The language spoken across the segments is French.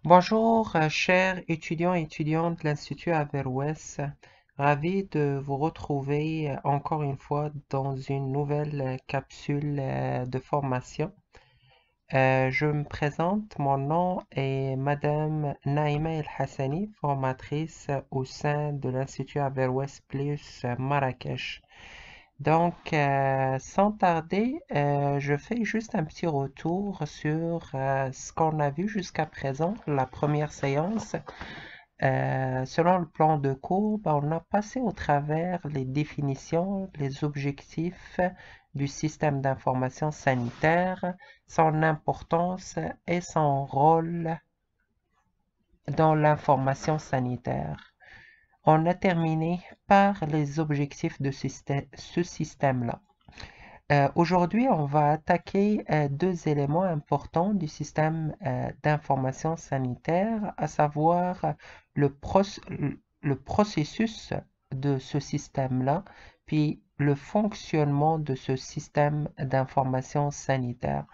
Bonjour, chers étudiants et étudiantes de l'Institut Averroès. Ravi de vous retrouver encore une fois dans une nouvelle capsule de formation. Je me présente, mon nom est Madame Naïma El Hassani, formatrice au sein de l'Institut Averroès Plus Marrakech. Donc, sans tarder, je fais juste un petit retour sur ce qu'on a vu jusqu'à présent, la première séance. Selon le plan de cours, ben, on a passé au travers les définitions, les objectifs du système d'information sanitaire, son importance et son rôle dans l'information sanitaire. On a terminé par les objectifs de ce système-là. Aujourd'hui, on va attaquer deux éléments importants du système d'information sanitaire, à savoir le, le processus de ce système-là, puis le fonctionnement de ce système d'information sanitaire.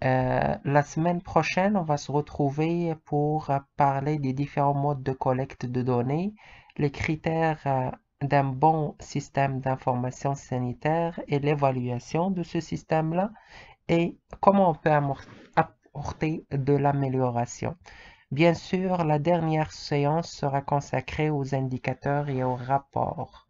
La semaine prochaine, on va se retrouver pour parler des différents modes de collecte de données, les critères d'un bon système d'information sanitaire et l'évaluation de ce système-là et comment on peut apporter de l'amélioration. Bien sûr, la dernière séance sera consacrée aux indicateurs et aux rapports.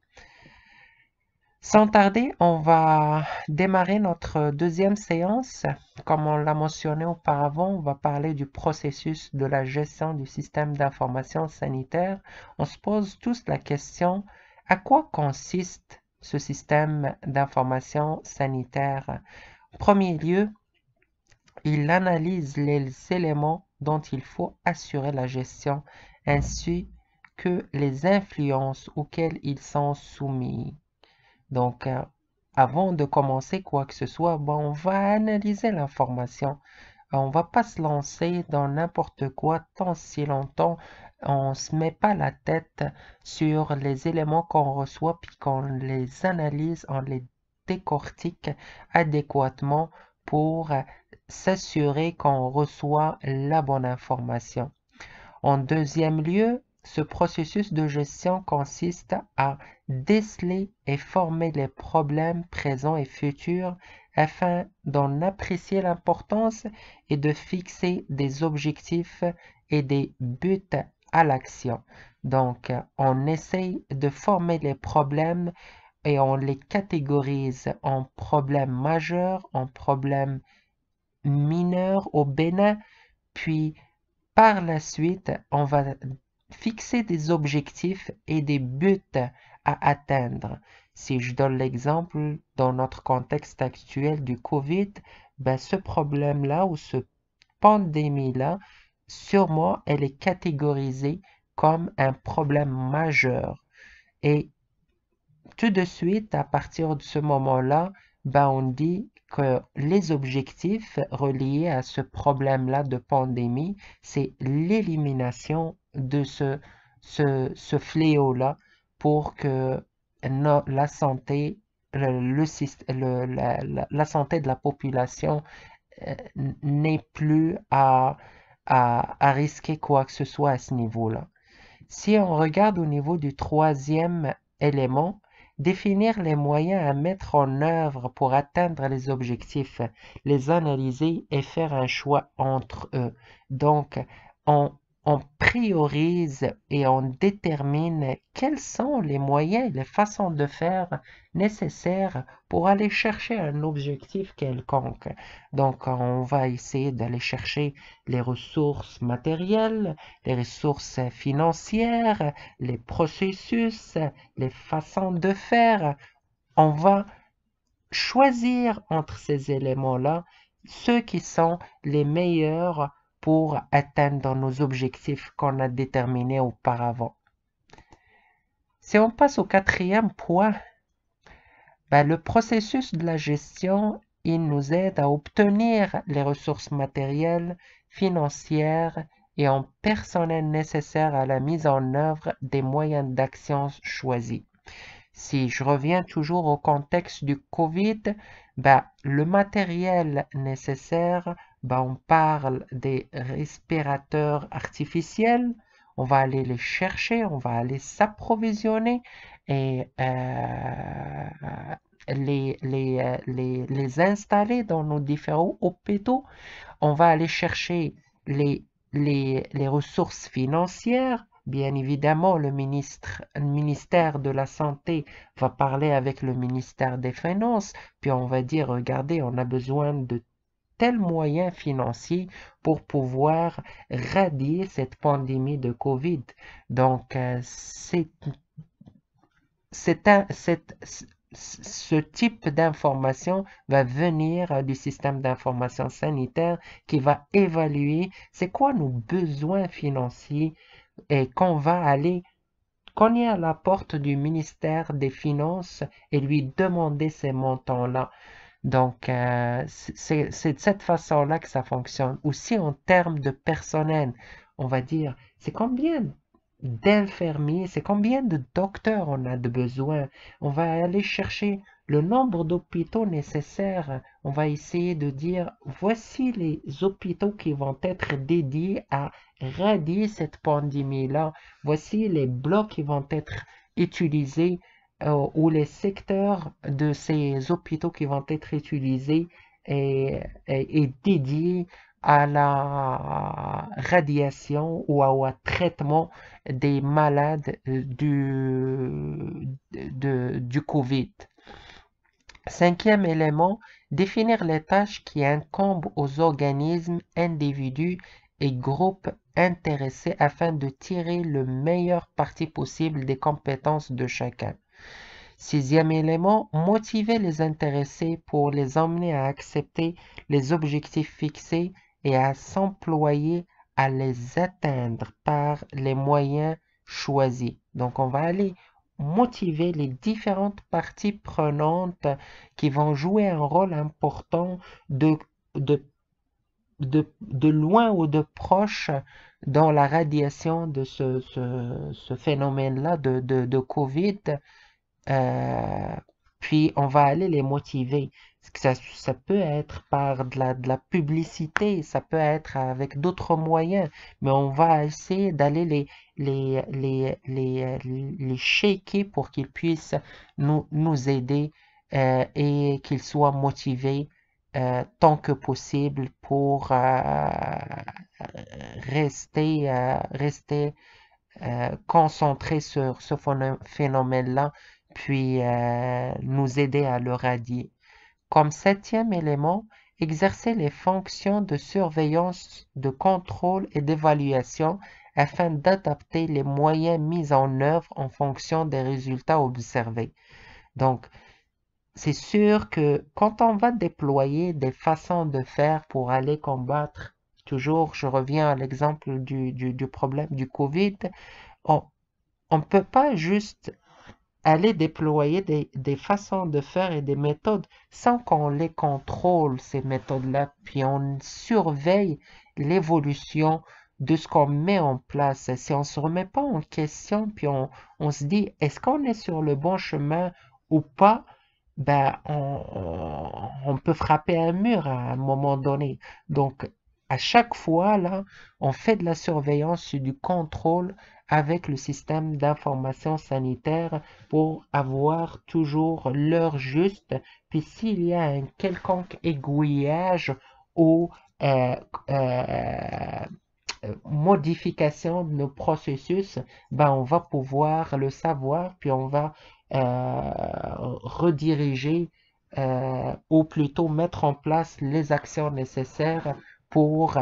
Sans tarder, on va démarrer notre deuxième séance. Comme on l'a mentionné auparavant, on va parler du processus de la gestion du système d'information sanitaire. On se pose tous la question, à quoi consiste ce système d'information sanitaire? En premier lieu, il analyse les éléments dont il faut assurer la gestion, ainsi que les influences auxquelles ils sont soumis. Donc, avant de commencer quoi que ce soit, on va analyser l'information. On va pas se lancer dans n'importe quoi tant si longtemps on se met pas la tête sur les éléments qu'on reçoit puis qu'on les analyse, on les décortique adéquatement pour s'assurer qu'on reçoit la bonne information. En deuxième lieu, ce processus de gestion consiste à déceler et former les problèmes présents et futurs afin d'en apprécier l'importance et de fixer des objectifs et des buts à l'action. Donc, on essaye de former les problèmes et on les catégorise en problèmes majeurs, en problèmes mineurs ou bénins, puis par la suite, on va fixer des objectifs et des buts à atteindre. Si je donne l'exemple dans notre contexte actuel du COVID, ce problème-là ou ce pandémie-là, sûrement, elle est catégorisée comme un problème majeur. Et tout de suite, à partir de ce moment-là, on dit que les objectifs reliés à ce problème-là de pandémie, c'est l'élimination de ce fléau-là pour que la santé, la santé de la population n'ait plus à risquer quoi que ce soit à ce niveau-là. Si on regarde au niveau du troisième élément, définir les moyens à mettre en œuvre pour atteindre les objectifs, les analyser et faire un choix entre eux. Donc, on, on priorise et on détermine quels sont les moyens et les façons de faire nécessaires pour aller chercher un objectif quelconque. Donc, on va essayer d'aller chercher les ressources matérielles, les ressources financières, les processus, les façons de faire. On va choisir entre ces éléments-là ceux qui sont les meilleurs pour atteindre nos objectifs qu'on a déterminés auparavant. Si on passe au quatrième point, le processus de la gestion, il nous aide à obtenir les ressources matérielles, financières et en personnel nécessaires à la mise en œuvre des moyens d'action choisis. Si je reviens toujours au contexte du COVID, le matériel nécessaire, ben, on parle des respirateurs artificiels. On va aller les chercher, on va aller s'approvisionner et les installer dans nos différents hôpitaux. On va aller chercher les, les ressources financières. Bien évidemment, le ministère de la Santé va parler avec le ministère des Finances, puis on va dire, regardez, on a besoin de tels moyens financiers pour pouvoir radier cette pandémie de COVID. Donc, ce type d'information va venir du système d'information sanitaire qui va évaluer c'est quoi nos besoins financiers et qu'on va aller cogner à la porte du ministère des Finances et lui demander ces montants-là. Donc, c'est de cette façon-là que ça fonctionne. Aussi, en termes de personnel, on va dire, c'est combien d'infirmiers, c'est combien de docteurs on a de besoin. On va aller chercher le nombre d'hôpitaux nécessaires. On va essayer de dire, voici les hôpitaux qui vont être dédiés à radier cette pandémie-là. Voici les blocs qui vont être utilisés ou les secteurs de ces hôpitaux qui vont être utilisés et dédiés à la radiation ou au traitement des malades du COVID. Cinquième élément, définir les tâches qui incombent aux organismes, individus et groupes intéressés afin de tirer le meilleur parti possible des compétences de chacun. Sixième élément, motiver les intéressés pour les emmener à accepter les objectifs fixés et à s'employer à les atteindre par les moyens choisis. Donc, on va aller motiver les différentes parties prenantes qui vont jouer un rôle important de, de, de loin ou de proche dans la radiation de ce phénomène-là de COVID. Euh, Puis on va aller les motiver. Ça peut être par de la publicité, ça peut être avec d'autres moyens, mais on va essayer d'aller les shaker pour qu'ils puissent nous aider et qu'ils soient motivés tant que possible pour rester concentrés sur ce phénomène-là puis nous aider à le radier. Comme septième élément, exercer les fonctions de surveillance, de contrôle et d'évaluation afin d'adapter les moyens mis en œuvre en fonction des résultats observés. Donc, c'est sûr que quand on va déployer des façons de faire pour aller combattre, toujours, je reviens à l'exemple du problème du COVID, on ne peut pas juste aller déployer des façons de faire et des méthodes sans qu'on les contrôle, ces méthodes-là, puis on surveille l'évolution de ce qu'on met en place. Si on ne se remet pas en question, puis on se dit, est-ce qu'on est sur le bon chemin ou pas, ben, on peut frapper un mur à un moment donné. Donc, à chaque fois, là, on fait de la surveillance et du contrôle avec le système d'information sanitaire pour avoir toujours l'heure juste. Puis s'il y a un quelconque aiguillage ou euh, euh, modification de nos processus, ben on va pouvoir le savoir, puis on va rediriger ou plutôt mettre en place les actions nécessaires pour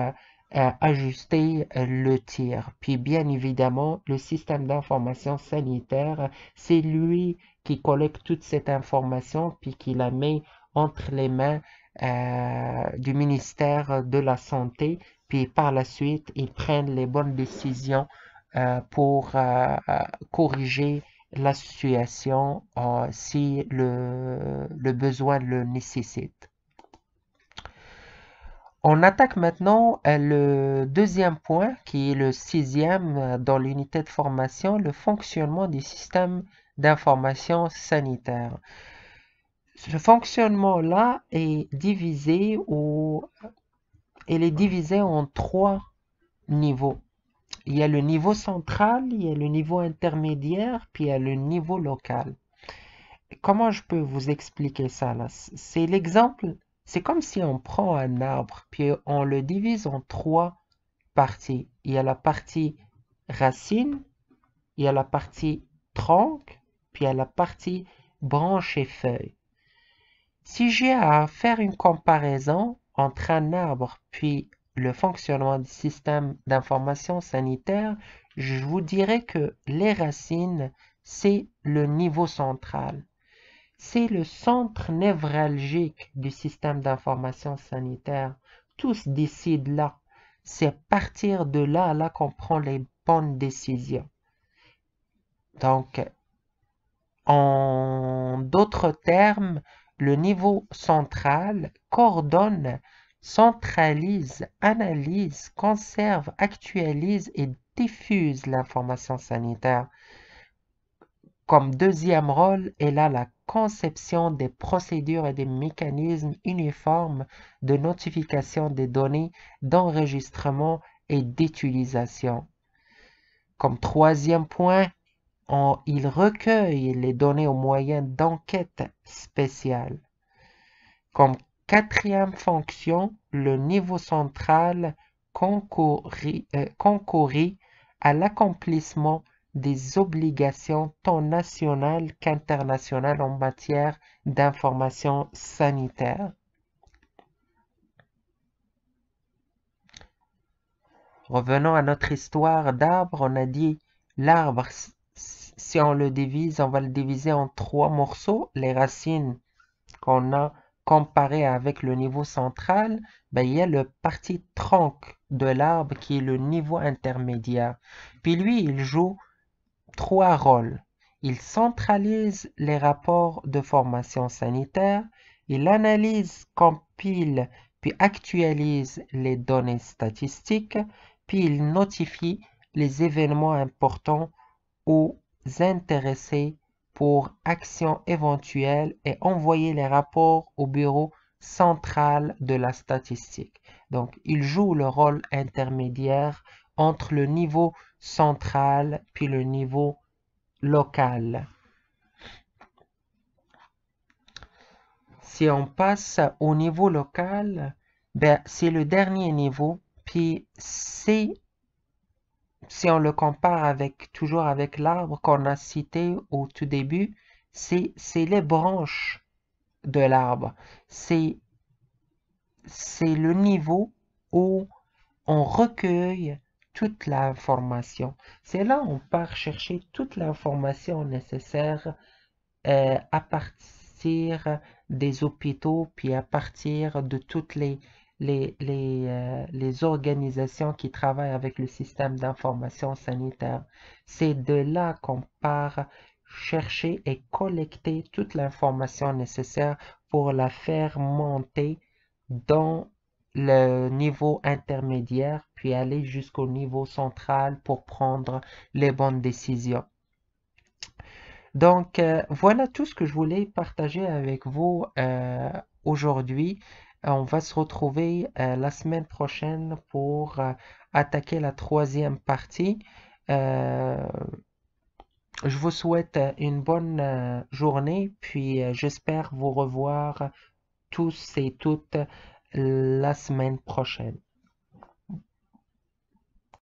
ajuster le tir. Puis bien évidemment, le système d'information sanitaire, c'est lui qui collecte toute cette information puis qui la met entre les mains du ministère de la Santé. Puis par la suite, ils prennent les bonnes décisions pour corriger la situation si le besoin le nécessite. On attaque maintenant le deuxième point, qui est le sixième dans l'unité de formation, le fonctionnement du système d'information sanitaire. Ce fonctionnement-là est divisé elle est divisée en trois niveaux. Il y a le niveau central, il y a le niveau intermédiaire, puis il y a le niveau local. Comment je peux vous expliquer ça là? C'est l'exemple, c'est comme si on prend un arbre, puis on le divise en trois parties. Il y a la partie racine, il y a la partie tronc, puis il y a la partie branche et feuilles. Si j'ai à faire une comparaison entre un arbre puis le fonctionnement du système d'information sanitaire, je vous dirais que les racines, c'est le niveau central. C'est le centre névralgique du système d'information sanitaire. Tout se décide là. C'est à partir de là qu'on prend les bonnes décisions. Donc, en d'autres termes, le niveau central coordonne, centralise, analyse, conserve, actualise et diffuse l'information sanitaire. Comme deuxième rôle, elle a la conception des procédures et des mécanismes uniformes de notification des données, d'enregistrement et d'utilisation. Comme troisième point, il recueille les données au moyen d'enquêtes spéciales. Comme quatrième fonction, le niveau central concourit à l'accomplissement des obligations tant nationales qu'internationales en matière d'information sanitaire. Revenons à notre histoire d'arbre. On a dit l'arbre, si on le divise, on va le diviser en trois morceaux. Les racines qu'on a comparées avec le niveau central, il y a le parti tronc de l'arbre qui est le niveau intermédiaire. Puis lui, il joue trois rôles. Il centralise les rapports de formation sanitaire, il analyse, compile, puis actualise les données statistiques, puis il notifie les événements importants aux intéressés pour actions éventuelles et envoyer les rapports au bureau central de la statistique. Donc, il joue le rôle intermédiaire entre le niveau central puis le niveau local. Si on passe au niveau local, c'est le dernier niveau, puis si on le compare toujours avec l'arbre qu'on a cité au tout début, c'est les branches de l'arbre. C'est le niveau où on recueille toute l'information. C'est là où on part chercher toute l'information nécessaire à partir des hôpitaux, puis à partir de toutes les organisations qui travaillent avec le système d'information sanitaire. C'est de là qu'on part chercher et collecter toute l'information nécessaire pour la faire monter dans le niveau intermédiaire, puis aller jusqu'au niveau central pour prendre les bonnes décisions. Donc, voilà tout ce que je voulais partager avec vous aujourd'hui. On va se retrouver la semaine prochaine pour attaquer la troisième partie. Euh, je vous souhaite une bonne journée, puis j'espère vous revoir tous et toutes la semaine prochaine.